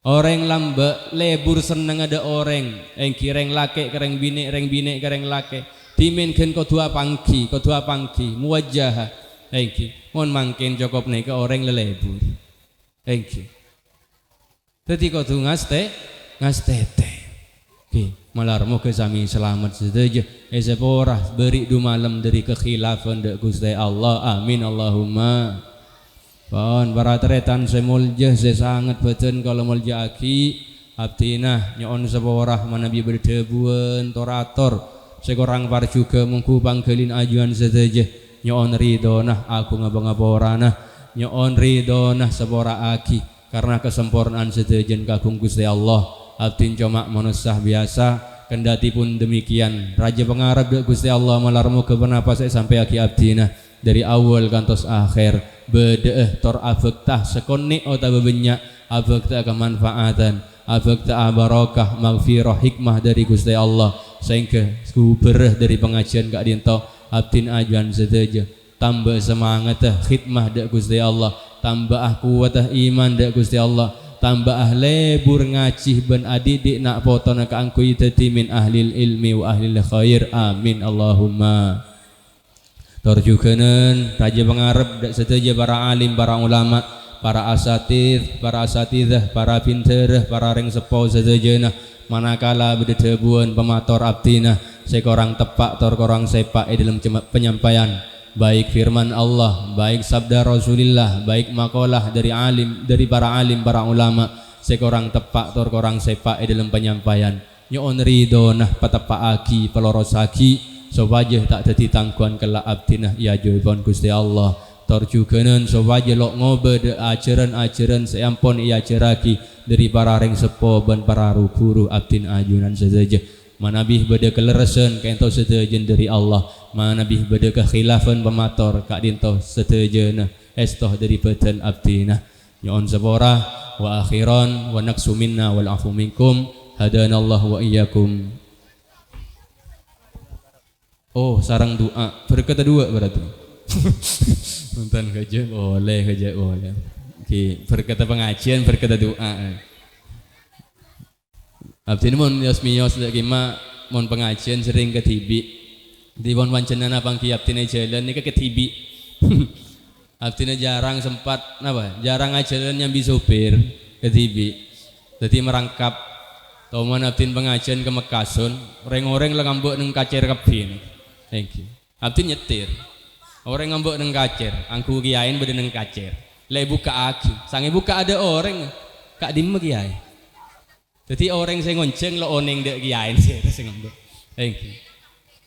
S1: orang lamba lebur seneng ada orang reng lake kereng bine kereng lake diminkan kodua pangki muwajjah mon mangken cukup nih ke orang lelebur jadi kodu ngastete malar moga sami selamat sedaja sepora beri du malam dari kekhilafan dek Gusti Allah amin Allahumma pon para teretan semulja sangat beten kalau mulja aki abdinah nyon sepora manabi berdebuan torator sekorang par juga mengku panggelin ajuan sedaja nyon ridonah aku ngabang-ngaborana nyon ridonah sepora aki karena kesempurnaan sedajan kagum Gusti Allah abdin cuma manusia biasa kendati pun demikian raja pengarap Gusti Allah malarmu ke kenapa saya sampai aki abdina dari awal kantos akhir bedeeh tor abektah sekonni ota bebenyak abektah kemanfaatan abektah barokah maghfirah hikmah dari Gusti Allah sehingga bereh dari pengajian gak dinto abdin ajuan sedaja tambah semangat khidmah dak Gusti Allah tambah kuatah iman dak Gusti Allah tambah lebur ngacih ben adidik nak potona ka angku itati min ahlil ilmi wa ahlil khair amin Allahumma torjukeun raja pengarep dak sedaja para alim para ulama para asatidzah para pinter para reng sepo sedajana manakala bedebuan pemator abdina sekorang tepak tor korang sepak dalam penyampaian baik firman Allah, baik sabda Rasulullah, baik makalah dari para alim, para ulama, sekorang tepak tor korang sepak dalam penyampaian. Nyon ridho nah patepak aki peloros aki, sobaje tak dadi tangguhan kelak abdinah ya jawaban Gusti Allah. Tor jugeun sobaje lok ngobe ajaran-ajaran seampun ia ceraki dari para reng sepo ban para guru abdin ajunan saja. Manabih beda keleresan kento sedajen dari Allah manabih beda kekhilafan pemator kak dinto sedajena estoh dari badan abdina nyon sabora wa akhiran wa naqsu minna wal afu minkum hadanallahu wa iyyakum. Oh sarang doa berkata dua berarti nonton kerja boleh oke berkata pengajian berkata doa abdi mon yosmiyos dak kima mon pengajian sering ke tibi di mon pancenana pangki abdine jalan nika ke tibi abdine jarang sempat jarang ajalan nyambi sopir ke tibi jadi merangkap toman abdin pengajian ke Mekasun orang-orang lah ngambek neng kacer kebin thank you abdin nyetir orang ngambek neng kacer angku kiain beda neng kacer le buka aki sange buka ada orang kak dimme kiai. Jadi orang saya ngonceng lo oneng dek kiai sih sing ngambek. Thank you.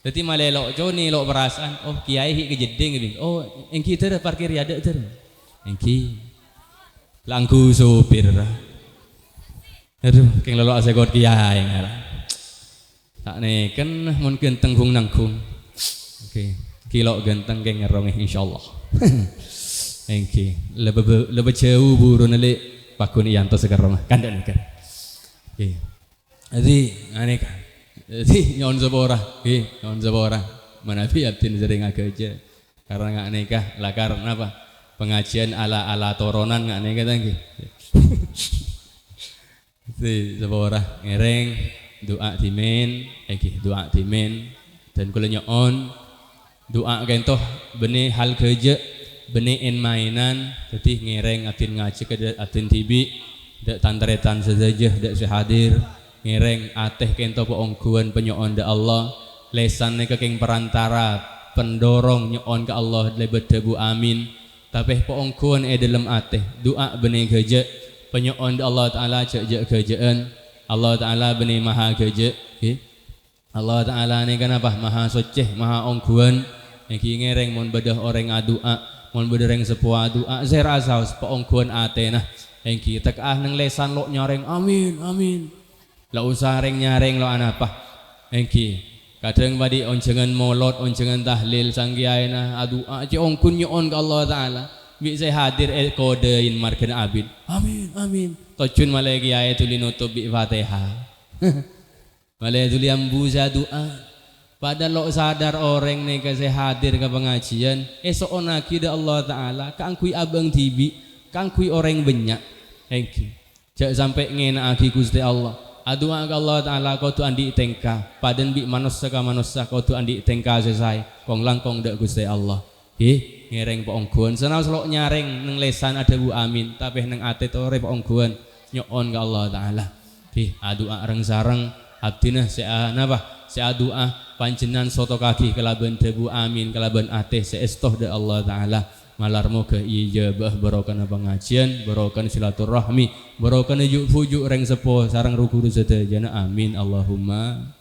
S1: Jadi malelo joni lo perasaan oh kiai hi kejedeng gitu. Oh engki teu parkir ya dek teu. Engki langku sopir. Aduh keng lelo asekot kiai ngara. Tak neken mun genteng hung nangkung. Oke. Kilo genteng keng ngerong insyaallah. Thank you. Lebih jauh burun le pakun yanto sekarang kandan kan. Jadi aneh kan, jadi nyon sepora, manabi abdin sering agaja, karena nggak nikah, lah karena apa? Pengajian ala toronan nggak nikah tangki. Jadi sepora ngereng, doa timen, dan kalau nyon doa gentoh benih hal kerja, benih en mainan, jadi ngereng abdin ngaji ke abdin tibi. dak tantretan sedejeh dak sehadir ngereng ateh kento poongkuan penyoon da Allah lesanne keking perantara pendorong nyoon ke Allah lebet debu amin tapi poongkuan dalam ateh doa benih geje penyoon da Allah Ta'ala cek gejeen Allah Ta'ala benih maha geje Allah Ta'ala ni kenapa maha soceh maha ongkuan iki ngereng mon bedah orang adua mon bedah orang sepuah doa saya rasa poongkuan ateh nah engki tekah nang lesan lo nyareng amin amin la usah reng nyareng lo anapa engki kadang badi oncengan molot oncengan tahlil sang kiai nah adua ci ongkun nyoon ke Allah Taala bi saya hadir kodein marken abid amin amin tocun malai kiai tuli nutup bi Fatihah malai tuli ambuza doa pada lo sadar orang nih ke saya hadir ke pengajian esok onaki da Allah Taala kangkui abang tibi kangkui orang banyak engki jak sampai ngena aki Gusti Allah adua ke Allah Ta'ala kau tu andi tengka padan bi manusia ka manusia kau tu andi tengka selesai kong langkong dak Gusti Allah ngereng poongkuan senau selok nyareng neng lesan ada bu amin tapi neng ate tore poongkuan nyoon ke Allah Ta'ala adua reng sareng abdina sea napa sea doa panjenan soto kaki kelaban debu amin kelaban ate seestoh da Allah Ta'ala malar moga ijabah barokana pengajian barokana silaturahmi barokana fujuk reng sepo sarang ruku sedayana amin Allahumma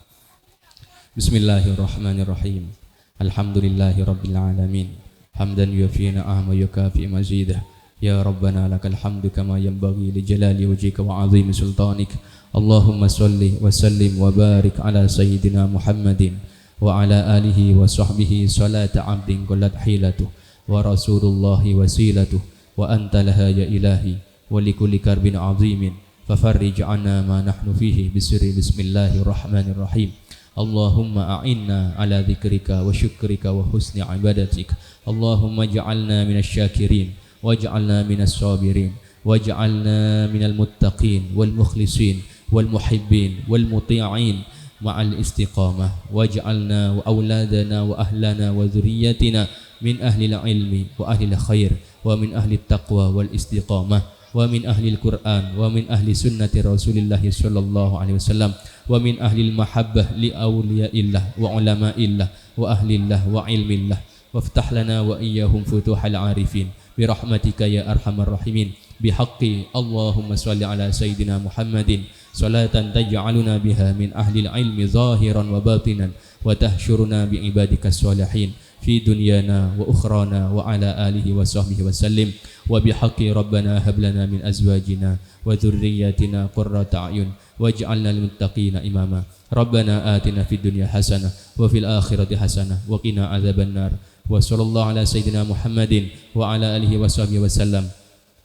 S1: Bismillahirrahmanirrahim Alhamdulillahirabbil alamin hamdan yufi ni'ama yukafi mazidah ya rabbana lakal hamdu kama yanbaghi li jalali wajhika wa 'azimi sultanik Allahumma shalli wa sallim wa barik ala sayyidina Muhammadin wa ala alihi wa sahbihi salata 'abdin qullat hilatuh wa rasulullahi wasilatuh wa anta laha ya ilahi wa likulli karbin azimin fafarrij anna ma nahnu fihi bisirri bismillahirrahmanirrahim Allahumma a'inna ala dzikrika wa syukrika wa husni ibadatik Allahumma ja'alna minasy syakirin waj'alna minas sabirin waj'alna minal muttaqin wal mukhlisin wal muhibbin wal muti'in ma'al istiqamah waj'alna wa auladana wa ahlana wa dzurriyyatina min ahli ilmi wa ahli khair wa min ahli taqwa wal istiqamah wa min ahli al-Qur'an wa min ahli sunnati Rasulillah sallallahu alaihi wasallam wa min ahli al-mahabbah li awliyaillah wa ulama'illah wa ahlillah wa ilmillah waftah lana wa iyyahum futuhal arifin bi rahmatika ya arhamar rahimin bi haqqi Allahumma shalli ala sayyidina Muhammadin salatan taj'aluna biha min ahli al-ilmi zahiran wa batinan wa tahsyuruna bi ibadikas sholihin fi dunyana wa ukhrana wa ala alihi wa sahbihi wa sallim wa bihaqqi rabbana hab lana min azwajina wa dhurriyyatina qurrata a'yun waj'alna lil muttaqina imama rabbana atina fid dunya hasanah wa fil akhirati hasanah wa qina adzabannar wa sallallahu ala sayyidina Muhammadin wa ala alihi wa sahbihi wa sallam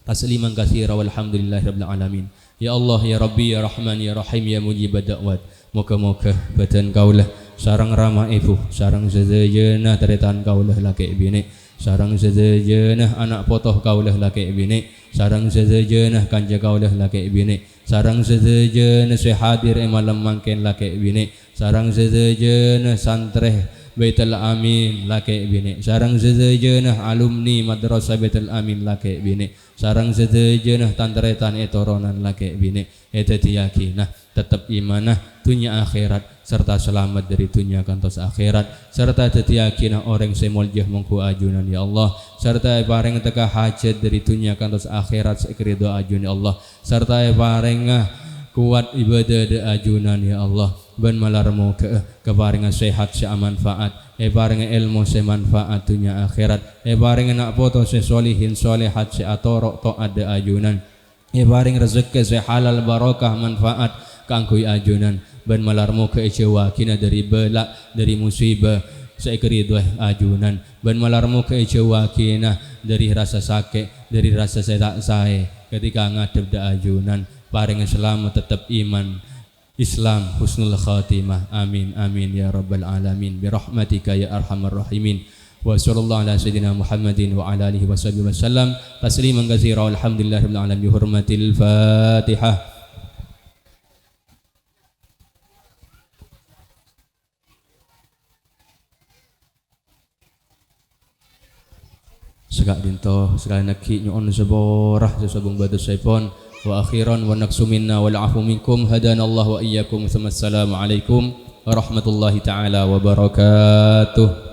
S1: tasliman katsira walhamdulillahi rabbil alamin ya Allah ya Rabbi ya Rahman ya Rahim ya mujibad da'wat moga-moga badan kaulah sarang ramah ibu sarang sejejenah teretan kaulah laki bini sarang sejejenah anak potoh kaulah laki bini sarang sejejenah kanja kaulah laki bini sarang sejejenah sehadir malam mangken laki bini sarang sejejenah santreh Baitul Amin laki bini sarang sejejenah alumni madrasah Baitul Amin laki bini sarang sejejenah tantretan etoronan laki bini eta yakinah tetap imanah dunia akhirat serta selamat dari dunia kantos akhirat serta yakinah orang semoljah mengku ajunan ya Allah serta pareng teka hajat dari dunia kantos akhirat sekrido ajun ya Allah serta pareng kuat ibadah de ajunan ya Allah ban malarmu keparingan sehat semanfaat paringan ilmu semanfaat dunia akhirat paringan nak foto sesolihin solehat seatorok to ada ajunan paring rezeki sehalal barokah manfaat kangkui ajunan ban malarmu keecewa kina dari bela dari musibah seekrido ajunan ban malarmu keecewa kina dari rasa sakit dari rasa setak sae ketika ngadep da ajunan paring selamat tetap iman Islam husnul khatimah amin amin ya rabbal alamin bi rahmatika ya arhamar rahimin wa sallallahu ala sayyidina Muhammadin wa ala alihi washabihi wasallam tasliman katsira walhamdulillahirabbil alamin bi hurmatil Fatihah. Segak dinto sekali naki nyon seborah sesabung batu saipon wa akhiran wa naqsu minna wal afu minkum hadanallahu wa iyyakum. Assalamu alaikum warahmatullahi taala wabarakatuh.